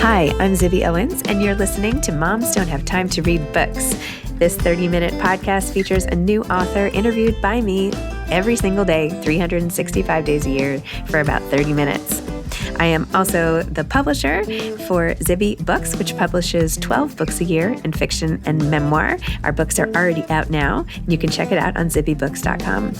Hi, I'm Zibby Owens, and you're listening to Moms Don't Have Time to Read Books. This 30-minute podcast features a new author interviewed by me every single day, 365 days a year, for about 30 minutes. I am also the publisher for Zibby Books, which publishes 12 books a year in fiction and memoir. Our books are already out now. You can check it out on zibbybooks.com.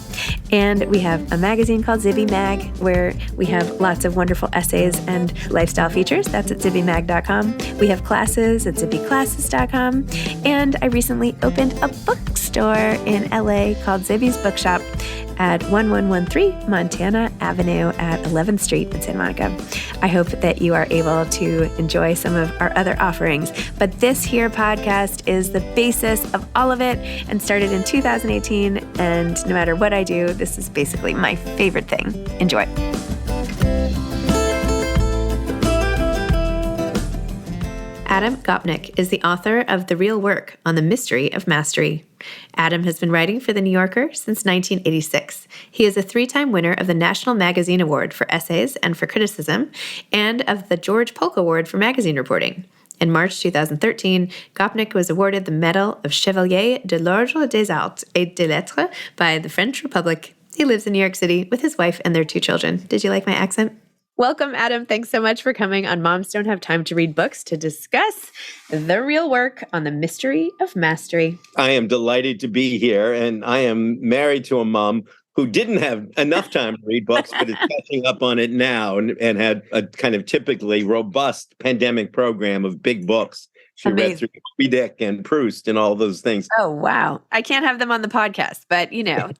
And we have a magazine called Zibby Mag, where we have lots of wonderful essays and lifestyle features. That's at zibbymag.com. We have classes at zibbyclasses.com. And I recently opened a bookstore in LA called Zibby's Bookshop at 1113 Montana Avenue at 11th Street in Santa Monica. I hope that you are able to enjoy some of our other offerings, but this here podcast is the basis of all of it and started in 2018, and no matter what I do, this is basically my favorite thing. Enjoy. Adam Gopnik is the author of The Real Work on the Mystery of Mastery. Adam has been writing for The New Yorker since 1986. He is a 3-time winner of the National Magazine Award for Essays and for Criticism, and of the George Polk Award for Magazine Reporting. In March 2013, Gopnik was awarded the Medal of Chevalier de l'Ordre des Arts et des Lettres by the French Republic. He lives in New York City with his wife and their 2 children. Did you like my accent? Welcome, Adam. Thanks so much for coming on Moms Don't Have Time to Read Books to discuss The Real Work on the Mystery of Mastery. I am delighted to be here, and I am married to a mom who didn't have enough time to read books, but is catching up on it now and had a kind of typically robust pandemic program of big books. She read through Moby Dick and Proust and all those things. Oh, wow. I can't have them on the podcast, but, you know,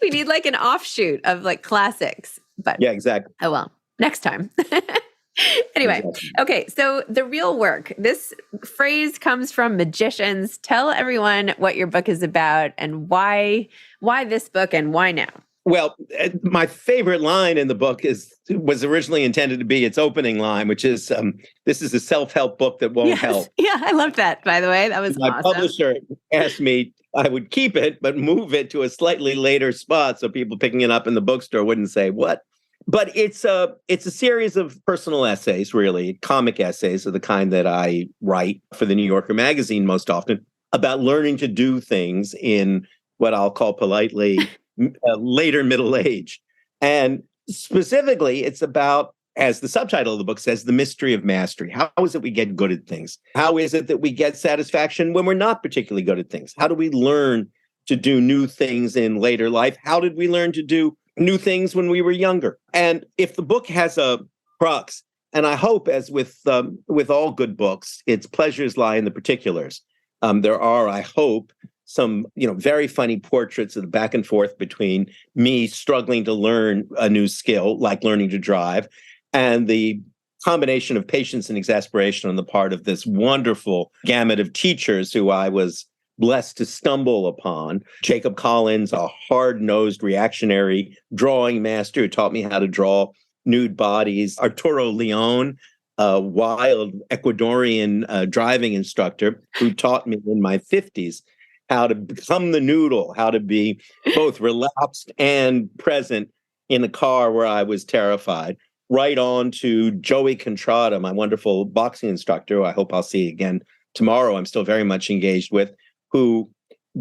we need like an offshoot of like classics. But yeah, exactly. Oh, well, next time. Anyway, exactly. Okay, so The Real Work. This phrase comes from magicians. Tell everyone what your book is about and why this book and why now. Well, my favorite line in the book was originally intended to be its opening line, which is, this is a self-help book that won't help. Yeah, I loved that, by the way. That was my awesome. My publisher asked me I would keep it, but move it to a slightly later spot so people picking it up in the bookstore wouldn't say, what? But it's a series of personal essays, really, comic essays of the kind that I write for the New Yorker magazine most often, about learning to do things in what I'll call politely later middle age. And specifically, it's about, as the subtitle of the book says, the mystery of mastery. How is it we get good at things? How is it that we get satisfaction when we're not particularly good at things? How do we learn to do new things in later life? How did we learn to do new things when we were younger? And if the book has a crux, and I hope, as with all good books, its pleasures lie in the particulars. There are, I hope, some very funny portraits of the back and forth between me struggling to learn a new skill, like learning to drive, and the combination of patience and exasperation on the part of this wonderful gamut of teachers who I was blessed to stumble upon. Jacob Collins, a hard-nosed, reactionary drawing master who taught me how to draw nude bodies. Arturo Leon, a wild Ecuadorian driving instructor who taught me in my 50s how to become the noodle, how to be both relaxed and present in a car where I was terrified. Right on to Joey Contrada, my wonderful boxing instructor, who I hope I'll see again tomorrow. I'm still very much engaged with, who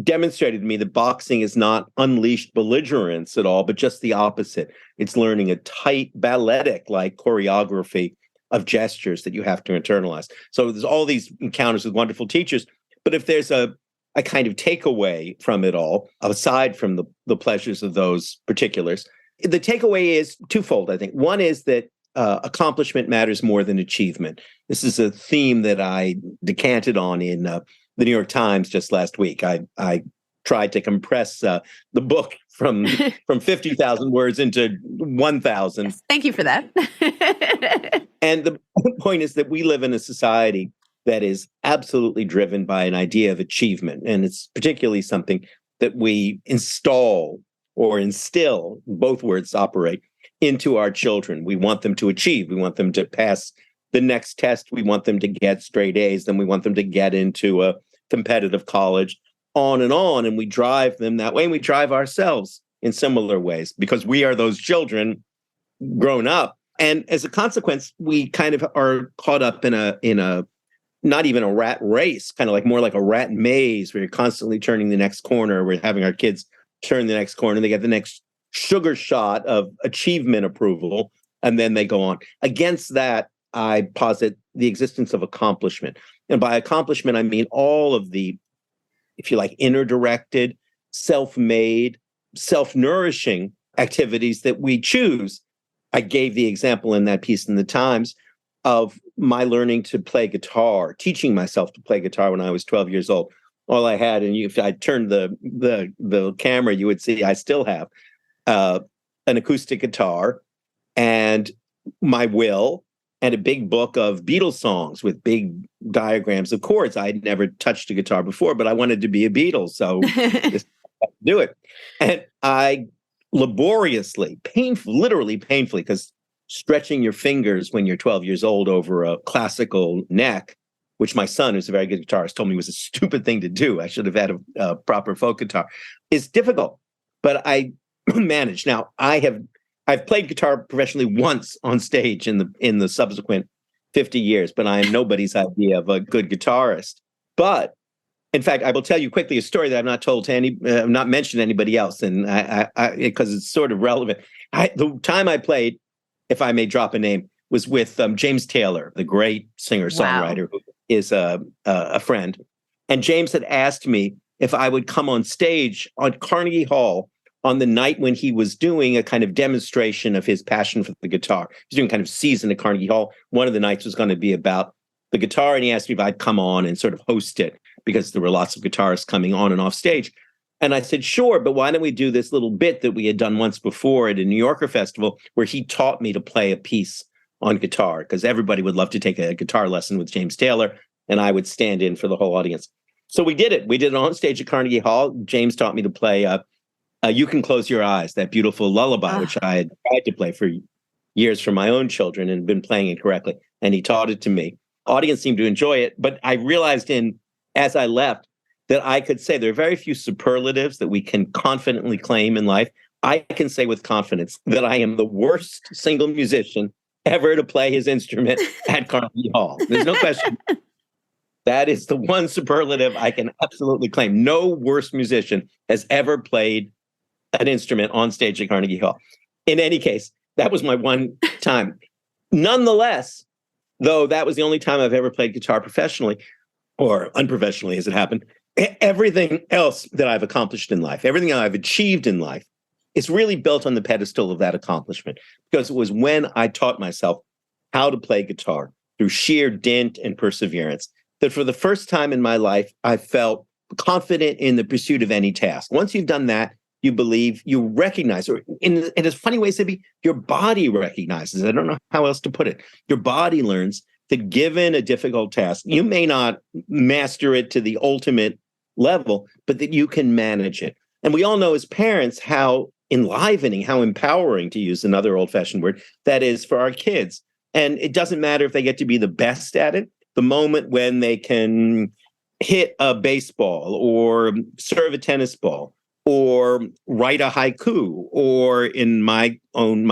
demonstrated to me that boxing is not unleashed belligerence at all, but just the opposite. It's learning a tight balletic-like choreography of gestures that you have to internalize. So there's all these encounters with wonderful teachers. But if there's a kind of takeaway from it all, aside from the pleasures of those particulars, the takeaway is twofold, I think. One is that accomplishment matters more than achievement. This is a theme that I decanted on in the New York Times just last week. I tried to compress the book from 50,000 words into 1,000. Yes, thank you for that. And the point is that we live in a society that is absolutely driven by an idea of achievement. And it's particularly something that we install or instill, both words operate, into our children. We want them to achieve. We want them to pass the next test. We want them to get straight A's. Then we want them to get into a competitive college, on. And we drive them that way. And we drive ourselves in similar ways because we are those children grown up And as a consequence, we kind of are caught up in a not even a rat race, kind of like more like a rat maze where you're constantly turning the next corner. We're having our kids turn the next corner. They get the next sugar shot of achievement approval, and then they go on. Against that, I posit the existence of accomplishment. And by accomplishment, I mean all of the, if you like, inner-directed, self-made, self-nourishing activities that we choose. I gave the example in that piece in the Times of my learning to play guitar, teaching myself to play guitar when I was 12 years old. All I had, and if I turned the camera, you would see I still have an acoustic guitar and my will and a big book of Beatles songs with big diagrams of chords. I'd never touched a guitar before, but I wanted to be a Beatle, so just do it. And I laboriously, literally painfully, because stretching your fingers when you're 12 years old over a classical neck, which my son, who's a very good guitarist, told me was a stupid thing to do. I should have had a proper folk guitar. Is difficult, but I managed. Now, I've played guitar professionally once on stage in the subsequent 50 years, but I am nobody's idea of a good guitarist. But in fact, I will tell you quickly a story that I've not told to not mentioned to anybody else, and because it's sort of relevant. The time I played, if I may drop a name, was with James Taylor, the great singer-songwriter, who is a friend. And James had asked me if I would come on stage on Carnegie Hall on the night when he was doing a kind of demonstration of his passion for the guitar. He was doing kind of season at Carnegie Hall. One of the nights was going to be about the guitar, and he asked me if I'd come on and sort of host it because there were lots of guitarists coming on and off stage. And I said, sure, but why don't we do this little bit that we had done once before at a New Yorker festival where he taught me to play a piece on guitar, because everybody would love to take a guitar lesson with James Taylor, and I would stand in for the whole audience. So we did it. We did it on stage at Carnegie Hall. James taught me to play You Can Close Your Eyes, that beautiful lullaby, which I had tried to play for years for my own children and been playing it correctly. And he taught it to me. Audience seemed to enjoy it, but I realized as I left that I could say there are very few superlatives that we can confidently claim in life. I can say with confidence that I am the worst single musician ever to play his instrument at Carnegie Hall. There's no question. That is the one superlative I can absolutely claim. No worse musician has ever played an instrument on stage at Carnegie Hall. In any case, that was my one time. Nonetheless, though that was the only time I've ever played guitar professionally, or unprofessionally as it happened, everything else that I've accomplished in life, everything I've achieved in life, is really built on the pedestal of that accomplishment, because it was when I taught myself how to play guitar through sheer dint and perseverance that for the first time in my life, I felt confident in the pursuit of any task. Once you've done that, you believe, you recognize, or in a funny way, Zibby, your body recognizes. I don't know how else to put it. Your body learns that given a difficult task, you may not master it to the ultimate level, but that you can manage it. And we all know as parents how enlivening, how empowering, to use another old-fashioned word, that is for our kids. And it doesn't matter if they get to be the best at it. The moment when they can hit a baseball or serve a tennis ball or write a haiku, or in my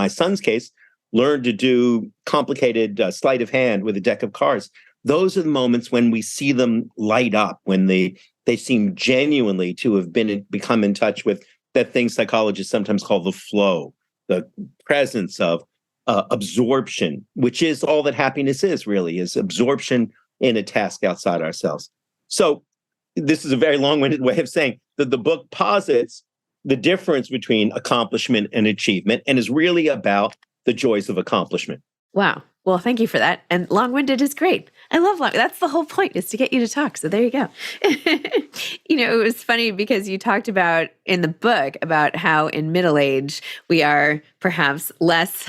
son's case, learn to do complicated sleight of hand with a deck of cards. Those are the moments when we see them light up, when they seem genuinely to have become in touch with that thing psychologists sometimes call the flow, the presence of absorption, which is all that happiness is, really, is absorption in a task outside ourselves. So this is a very long-winded way of saying that the book posits the difference between accomplishment and achievement, and is really about the joys of accomplishment. Wow. Well, thank you for that. And long-winded is great. I love long. That's the whole point, is to get you to talk. So there you go. It was funny because you talked about in the book about how in middle age we are perhaps less,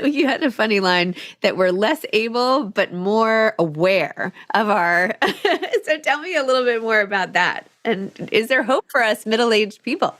you had a funny line that we're less able but more aware of our, so tell me a little bit more about that. And is there hope for us middle-aged people?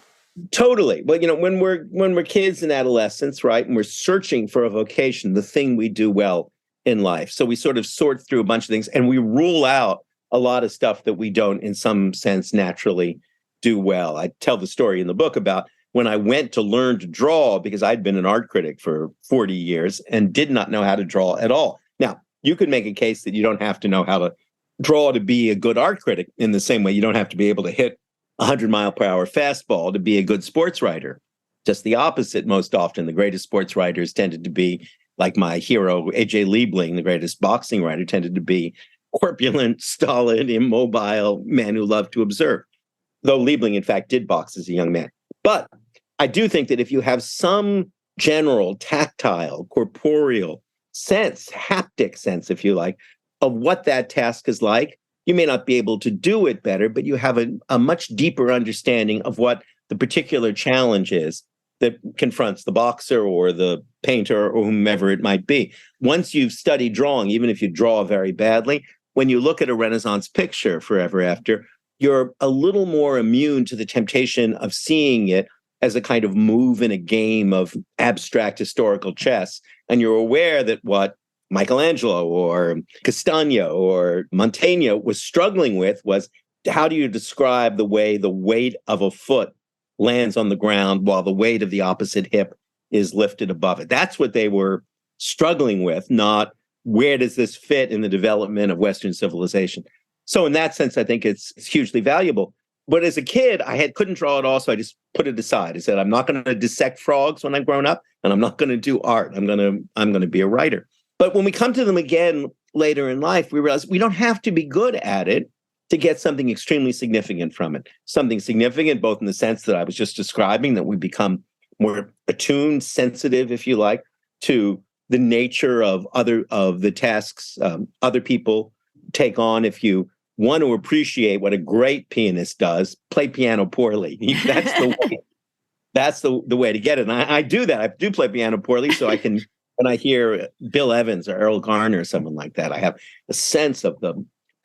Totally. Well, when we're kids and adolescents, right, and we're searching for a vocation, the thing we do well in life. So we sort of sort through a bunch of things and we rule out a lot of stuff that we don't, in some sense, naturally do well. I tell the story in the book about when I went to learn to draw, because I'd been an art critic for 40 years and did not know how to draw at all. Now, you could make a case that you don't have to know how to draw to be a good art critic, in the same way you don't have to be able to hit a 100-mile-per-hour fastball to be a good sports writer. Just the opposite most often. The greatest sports writers tended to be, like my hero, A.J. Liebling, the greatest boxing writer, tended to be corpulent, stolid, immobile man who loved to observe. Though Liebling, in fact, did box as a young man. But I do think that if you have some general, tactile, corporeal sense, haptic sense, if you like, of what that task is like, you may not be able to do it better, but you have a much deeper understanding of what the particular challenge is that confronts the boxer or the painter or whomever it might be. Once you've studied drawing, even if you draw very badly, when you look at a Renaissance picture forever after, you're a little more immune to the temptation of seeing it as a kind of move in a game of abstract historical chess. And you're aware that what Michelangelo or Castagno or Mantegna was struggling with was, how do you describe the way the weight of a foot lands on the ground while the weight of the opposite hip is lifted above it? That's what they were struggling with, not where does this fit in the development of Western civilization. So in that sense, I think it's hugely valuable. But as a kid, couldn't draw at all, so I just put it aside. I said, I'm not going to dissect frogs when I'm grown up, and I'm not going to do art. I'm going to be a writer. But when we come to them again later in life, we realize we don't have to be good at it to get something extremely significant from it. Something significant, both in the sense that I was just describing, that we become more attuned, sensitive, if you like, to the nature of the tasks other people take on. If you want to appreciate what a great pianist does, play piano poorly. That's the way. That's the way to get it. And I do that. I do play piano poorly, so I can. When I hear Bill Evans or Earl Garner or someone like that, I have a sense of the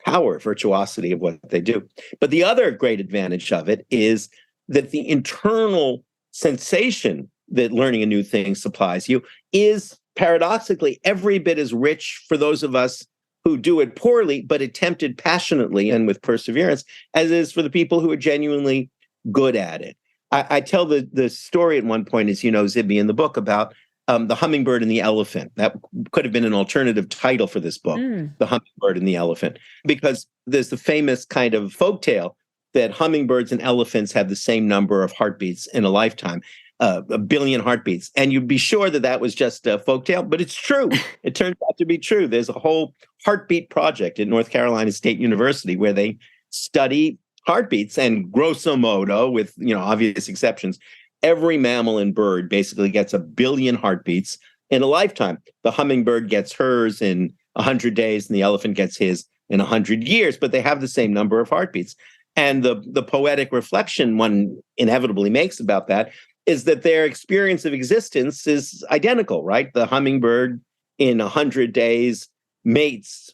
power, virtuosity of what they do. But the other great advantage of it is that the internal sensation that learning a new thing supplies you is paradoxically every bit as rich for those of us who do it poorly, but attempt it passionately and with perseverance, as is for the people who are genuinely good at it. I tell the story at one point, as you know, Zibby, in the book, about the hummingbird and the elephant. That could have been an alternative title for this book, The Hummingbird and the Elephant, because there's the famous kind of folktale that hummingbirds and elephants have the same number of heartbeats in a lifetime, 1 billion heartbeats. And you'd be sure that that was just a folktale, but it's true. It turns out to be true. There's a whole heartbeat project at North Carolina State University where they study heartbeats, and grosso modo, with obvious exceptions, every mammal and bird basically gets 1 billion heartbeats in a lifetime. The hummingbird gets hers in 100 days and the elephant gets his in 100 years, but they have the same number of heartbeats. And the poetic reflection one inevitably makes about that is that their experience of existence is identical, right? The hummingbird in 100 days mates,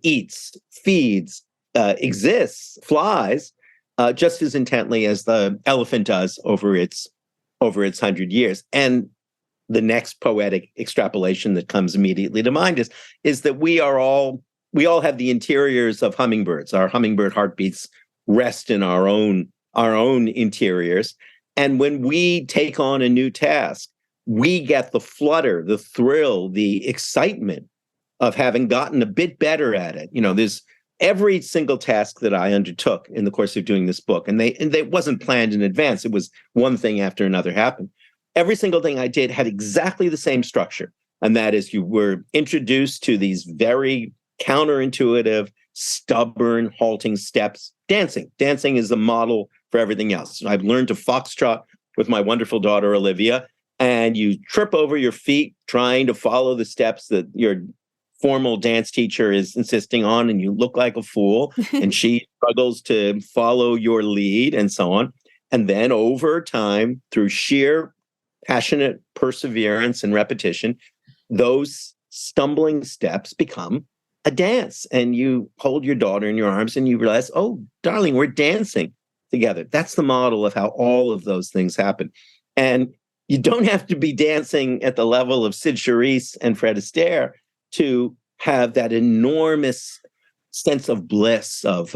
eats, feeds, exists, flies, just as intently as the elephant does over its 100 years. And the next poetic extrapolation that comes immediately to mind is that we all have the interiors of hummingbirds. Our hummingbird heartbeats rest in our own interiors. And when we take on a new task, we get the flutter, the thrill, the excitement of having gotten a bit better at it. There's every single task that I undertook in the course of doing this book, and they wasn't planned in advance. It was one thing after another happened. Every single thing I did had exactly the same structure. And that is, you were introduced to these very counterintuitive, stubborn, halting steps. Dancing is the model for everything else. I've learned to foxtrot with my wonderful daughter, Olivia, and you trip over your feet trying to follow the steps that your formal dance teacher is insisting on, and you look like a fool, and she struggles to follow your lead, and so on. And then over time, through sheer passionate perseverance and repetition, those stumbling steps become a dance. And you hold your daughter in your arms and you realize, oh, darling, we're dancing together. That's the model of how all of those things happen. And you don't have to be dancing at the level of Sid Charisse and Fred Astaire to have that enormous sense of bliss, of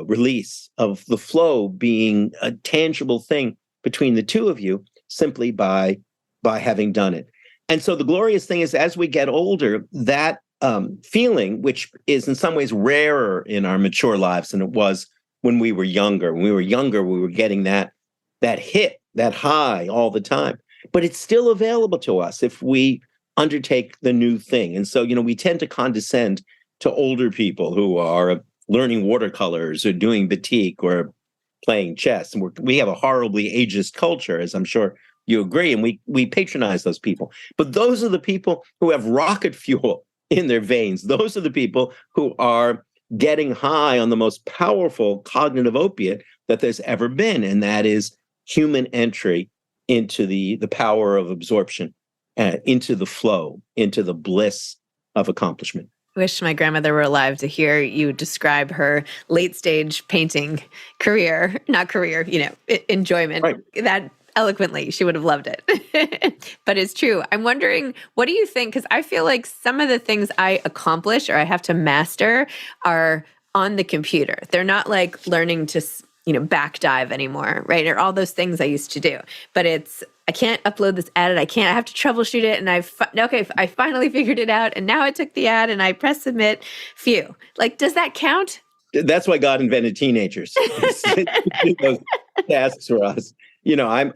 release, of the flow being a tangible thing between the two of you simply by having done it. And so the glorious thing is, as we get older, that feeling, which is in some ways rarer in our mature lives than it was when we were younger. When we were younger, we were getting that hit, that high all the time. But it's still available to us if we undertake the new thing. And so, we tend to condescend to older people who are learning watercolors or doing batik or playing chess. And we have a horribly ageist culture, as I'm sure you agree, and we patronize those people. But those are the people who have rocket fuel in their veins. Those are the people who are getting high on the most powerful cognitive opiate that there's ever been, and that is human entry into the power of absorption, into the flow, into the bliss of accomplishment. Wish my grandmother were alive to hear you describe her late stage painting career, not career, enjoyment. Right. That eloquently, she would have loved it. But it's true. I'm wondering, what do you think? Because I feel like some of the things I accomplish or I have to master are on the computer. They're not like learning to, back dive anymore, right? Or all those things I used to do. But I can't upload this ad. I have to troubleshoot it. And I finally figured it out. And now I took the ad and I press submit. Phew. Like, does that count? That's why God invented teenagers. To do those tasks for us.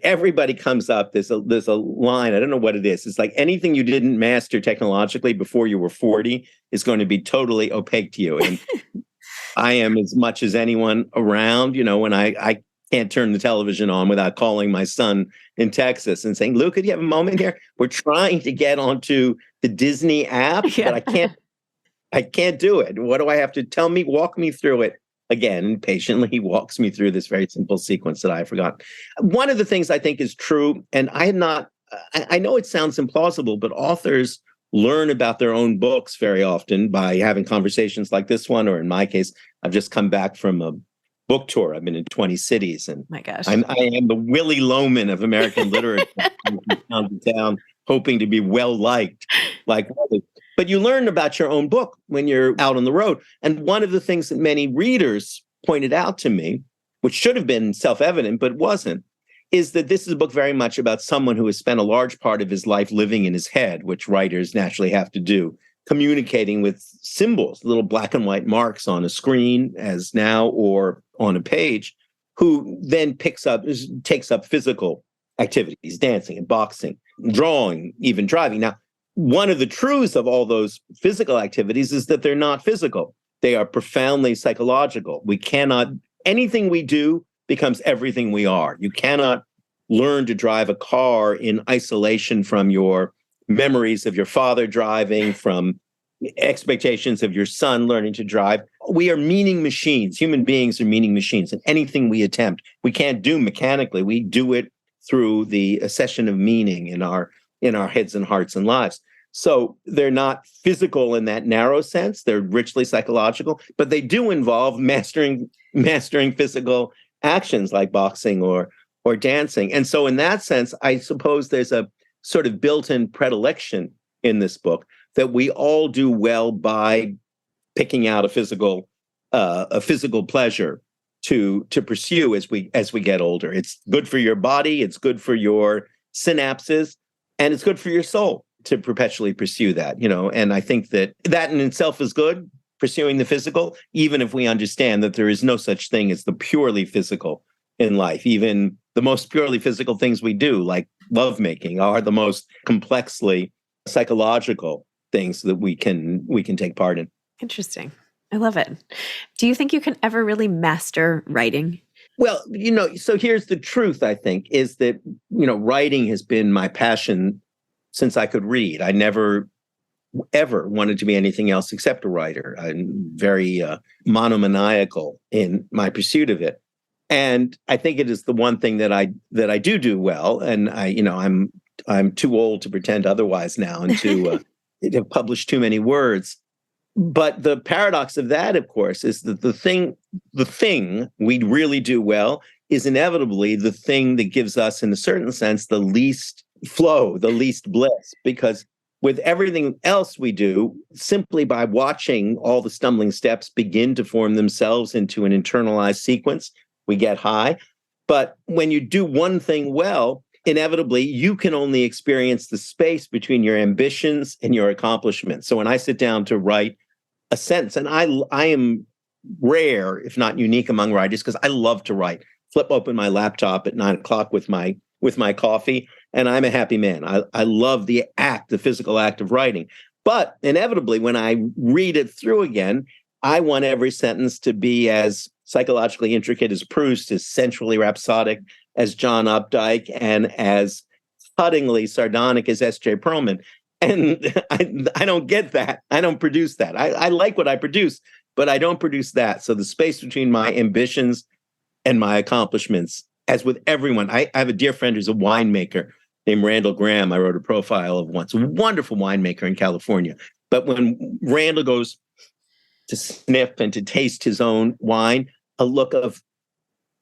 Everybody comes up. There's a line. I don't know what it is. It's like anything you didn't master technologically before you were 40 is going to be totally opaque to you. And I am, as much as anyone around, when I can't turn the television on without calling my son in Texas and saying, "Luke, could you have a moment here? We're trying to get onto the Disney app, but I can't do it. What do I have to tell me? Walk me through it." Again, and patiently, he walks me through this very simple sequence that I forgot. One of the things I think is true, and I know it sounds implausible, but authors learn about their own books very often by having conversations like this one, or in my case, I've just come back from a book tour. I've been in 20 cities, and my gosh, I am the Willy Loman of American literature, from town to town, hoping to be well liked, But you learn about your own book when you're out on the road. And one of the things that many readers pointed out to me, which should have been self-evident but wasn't, is that this is a book very much about someone who has spent a large part of his life living in his head, which writers naturally have to do, communicating with symbols, little black and white marks on a screen as now or on a page, who then takes up physical activities, dancing and boxing, drawing, even driving. Now, one of the truths of all those physical activities is that they're not physical. They are profoundly psychological. Anything we do becomes everything we are. You cannot learn to drive a car in isolation from your memories of your father driving, from expectations of your son learning to drive. We are meaning machines. Human beings are meaning machines. And anything we attempt, we can't do mechanically. We do it through the accession of meaning in our heads and hearts and lives. So they're not physical in that narrow sense. They're richly psychological, but they do involve mastering physical actions like boxing or dancing. And so in that sense, I suppose there's a sort of built-in predilection in this book that we all do well by picking out a physical pleasure to pursue as we get older. It's good for your body, it's good for your synapses, and it's good for your soul to perpetually pursue that, and I think that in itself is good, pursuing the physical, even if we understand that there is no such thing as the purely physical in life. Even the most purely physical things we do, like lovemaking, are the most complexly psychological things that we can take part in. Interesting. I love it. Do you think you can ever really master writing? Well, so here's the truth, I think, is that, writing has been my passion since I could read. I never, ever wanted to be anything else except a writer. I'm very monomaniacal in my pursuit of it. And I think it is the one thing that I do well. And I'm too old to pretend otherwise now and to have published too many words. But the paradox of that, of course, is that the thing we really do well is inevitably the thing that gives us, in a certain sense, the least flow, the least bliss, because with everything else we do, simply by watching all the stumbling steps begin to form themselves into an internalized sequence, we get high. But when you do one thing well, inevitably you can only experience the space between your ambitions and your accomplishments. So when I sit down to write a sentence, and I am rare, if not unique among writers, because I love to write. Flip open my laptop at 9 o'clock with my coffee, and I'm a happy man. I love the physical act of writing. But inevitably, when I read it through again, I want every sentence to be as psychologically intricate as Proust, as sensually rhapsodic as John Updike, and as cuttingly sardonic as S.J. Perlman. And I don't get that. I don't produce that. I like what I produce, but I don't produce that. So the space between my ambitions and my accomplishments, as with everyone, I have a dear friend who's a winemaker named Randall Graham. I wrote a profile of once, a wonderful winemaker in California. But when Randall goes to sniff and to taste his own wine, a look of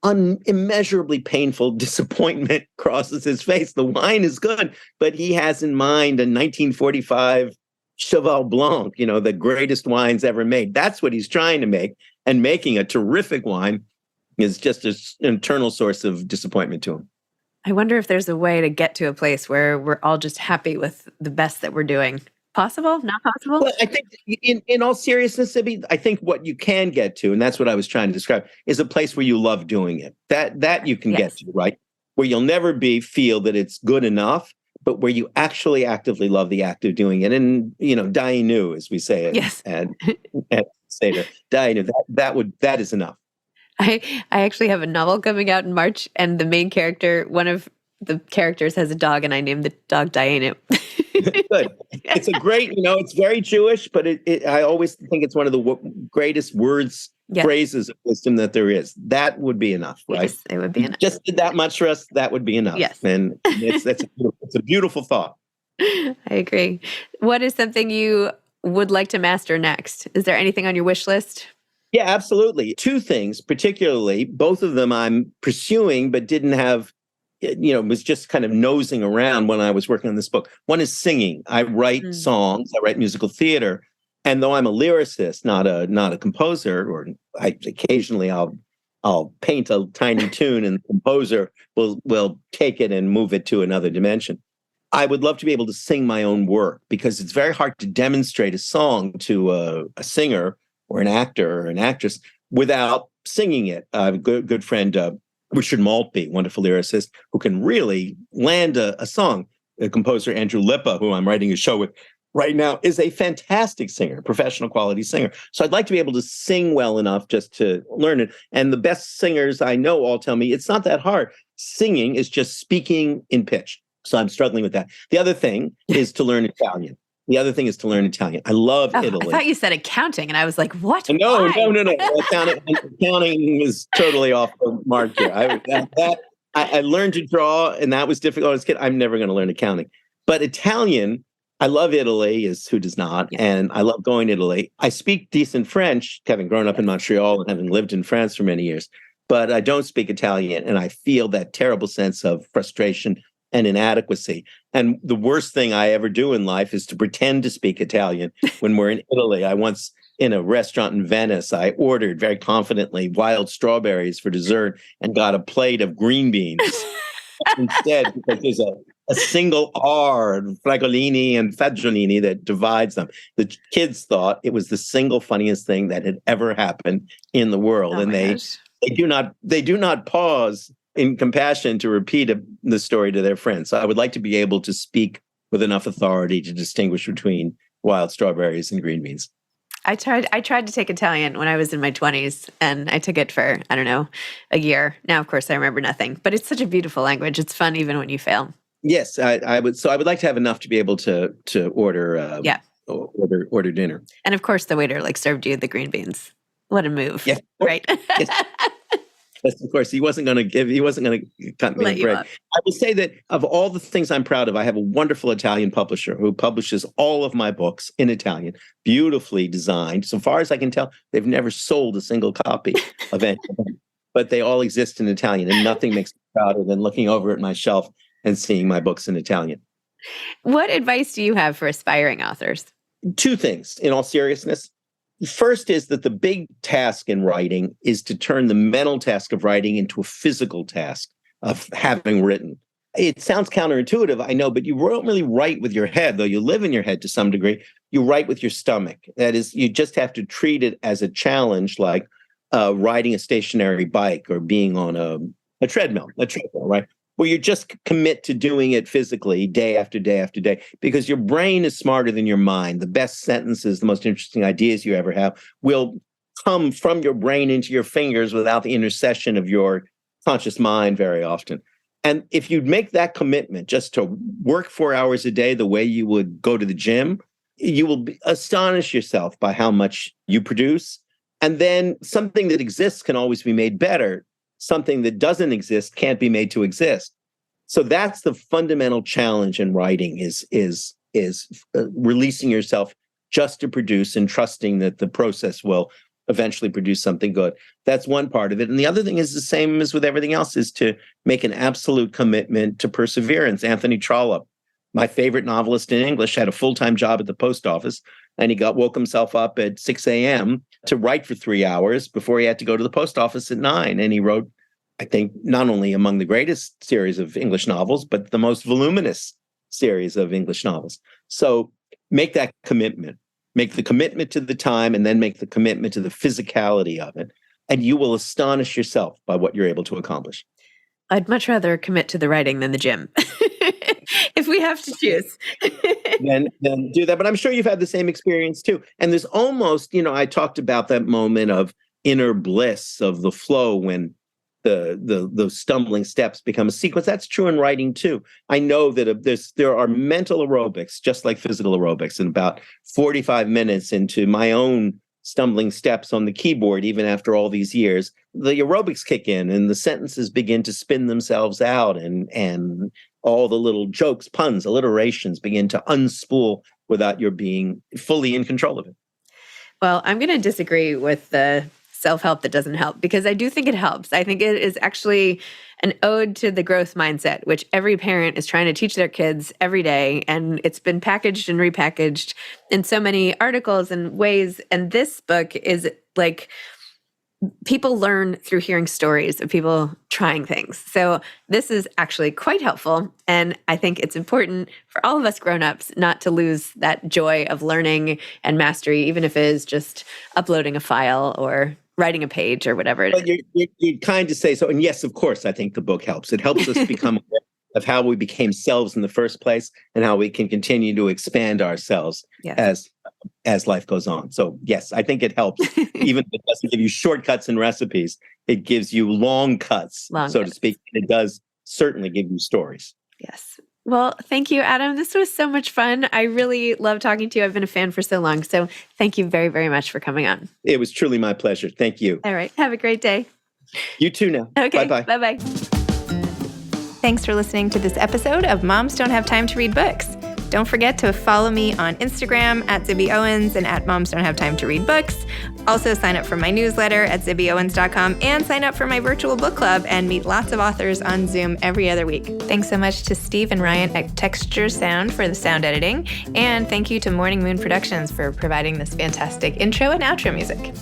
unimmeasurably painful disappointment crosses his face. The wine is good, but he has in mind a 1945 Cheval Blanc, the greatest wines ever made. That's what he's trying to make. And making a terrific wine is just an internal source of disappointment to him. I wonder if there's a way to get to a place where we're all just happy with the best that we're doing. Possible? Not possible? Well, I think in all seriousness, Zibby, I think what you can get to, and that's what I was trying to describe, is a place where you love doing it. That you can get to, right? Where you'll never feel that it's good enough, but where you actually actively love the act of doing it. And, die nu, as we say it. Yes. And Seder, die nu, that is enough. I actually have a novel coming out in March, and the main character, one of the characters has a dog, and I named the dog Dianu. Good. It's a great, it's very Jewish, but I always think it's one of the greatest words, phrases of wisdom that there is. That would be enough, right? Yes, it would be enough. Just did that much for us, that would be enough. Yes. And it's a beautiful thought. I agree. What is something you would like to master next? Is there anything on your wish list? Yeah, absolutely. Two things, particularly, both of them I'm pursuing, but didn't have, was just kind of nosing around when I was working on this book. One is singing. I write songs, I write musical theater. And though I'm a lyricist, not a composer, or occasionally I'll paint a tiny tune and the composer will take it and move it to another dimension. I would love to be able to sing my own work, because it's very hard to demonstrate a song to a singer or an actor or an actress without singing it. I have a good friend, Richard Maltby, wonderful lyricist, who can really land a song. The composer Andrew Lippa, who I'm writing a show with right now, is a fantastic singer, professional quality singer. So I'd like to be able to sing well enough just to learn it. And the best singers I know all tell me it's not that hard. Singing is just speaking in pitch. So I'm struggling with that. The other thing is to learn Italian. I love Italy. I thought you said accounting, and I was like, what? No. Why? Accounting is totally off the mark here. I learned to draw, and that was difficult as a kid. I'm never going to learn accounting. But Italian, I love Italy, as who does not? Yeah. And I love going to Italy. I speak decent French, having grown up in Montreal and having lived in France for many years. But I don't speak Italian, and I feel that terrible sense of frustration and inadequacy. And the worst thing I ever do in life is to pretend to speak Italian when we're in Italy. I once, in a restaurant in Venice, I ordered very confidently wild strawberries for dessert and got a plate of green beans instead, because there's a single R, fragolini and fagiolini, that divides them. The kids thought it was the single funniest thing that had ever happened in the world. And they do not pause in compassion to repeat the story to their friends. So I would like to be able to speak with enough authority to distinguish between wild strawberries and green beans. I tried to take Italian when I was in my 20s, and I took it for, a year. Now, of course, I remember nothing, but it's such a beautiful language. It's fun even when you fail. Yes, I would. So I would like to have enough to be able to order order dinner. And of course, the waiter served you the green beans. What a move, right? Yes. Yes, of course, he wasn't going to cut me a break. I will say that of all the things I'm proud of, I have a wonderful Italian publisher who publishes all of my books in Italian, beautifully designed. So far as I can tell, they've never sold a single copy of anything, but they all exist in Italian, and nothing makes me prouder than looking over at my shelf and seeing my books in Italian. What advice do you have for aspiring authors? Two things, in all seriousness. First is that the big task in writing is to turn the mental task of writing into a physical task of having written. It sounds counterintuitive, I know, but you don't really write with your head, though you live in your head to some degree. You write with your stomach. That is, you just have to treat it as a challenge, like riding a stationary bike or being on a treadmill, right? Where you just commit to doing it physically day after day after day, because your brain is smarter than your mind. The best sentences, the most interesting ideas you ever have will come from your brain into your fingers without the intercession of your conscious mind very often. And if you make that commitment just to work 4 hours a day the way you would go to the gym, you will astonish yourself by how much you produce. And then something that exists can always be made better. Something that doesn't exist can't be made to exist. So that's the fundamental challenge in writing is releasing yourself just to produce and trusting that the process will eventually produce something good. That's one part of it. And the other thing is the same as with everything else, is to make an absolute commitment to perseverance. Anthony Trollope, my favorite novelist in English, had a full-time job at the post office, and he woke himself up at 6 a.m. to write for 3 hours before he had to go to the post office at 9. And he wrote, I think, not only among the greatest series of English novels, but the most voluminous series of English novels. So make that commitment. Make the commitment to the time, and then make the commitment to the physicality of it. And you will astonish yourself by what you're able to accomplish. I'd much rather commit to the writing than the gym. If we have to choose. then do that. But I'm sure you've had the same experience too. And there's almost, I talked about that moment of inner bliss, of the flow, when the stumbling steps become a sequence. That's true in writing too. I know that there are mental aerobics, just like physical aerobics, and about 45 minutes into my own stumbling steps on the keyboard, even after all these years, the aerobics kick in and the sentences begin to spin themselves out, and all the little jokes, puns, alliterations begin to unspool without your being fully in control of it. Well, I'm going to disagree with the self-help that doesn't help, because I do think it helps. I think it is actually an ode to the growth mindset, which every parent is trying to teach their kids every day. And it's been packaged and repackaged in so many articles and ways. And this book is like, people learn through hearing stories of people trying things. So this is actually quite helpful. And I think it's important for all of us grown-ups not to lose that joy of learning and mastery, even if it is just uploading a file or writing a page or whatever it is. You'd kind of say so. And yes, of course, I think the book helps. It helps us become aware of how we became selves in the first place, and how we can continue to expand ourselves as life goes on. So yes, I think it helps. Even if it doesn't give you shortcuts and recipes, it gives you long cuts, to speak. It does certainly give you stories. Yes. Well, thank you, Adam. This was so much fun. I really love talking to you. I've been a fan for so long. So thank you very, very much for coming on. It was truly my pleasure. Thank you. All right. Have a great day. You too now. Okay. Bye-bye. Bye-bye. Thanks for listening to this episode of Moms Don't Have Time to Read Books. Don't forget to follow me on Instagram at Zibby Owens and at Moms Don't Have Time to Read Books. Also sign up for my newsletter at zibbyowens.com, and sign up for my virtual book club and meet lots of authors on Zoom every other week. Thanks so much to Steve and Ryan at Texture Sound for the sound editing. And thank you to Morning Moon Productions for providing this fantastic intro and outro music.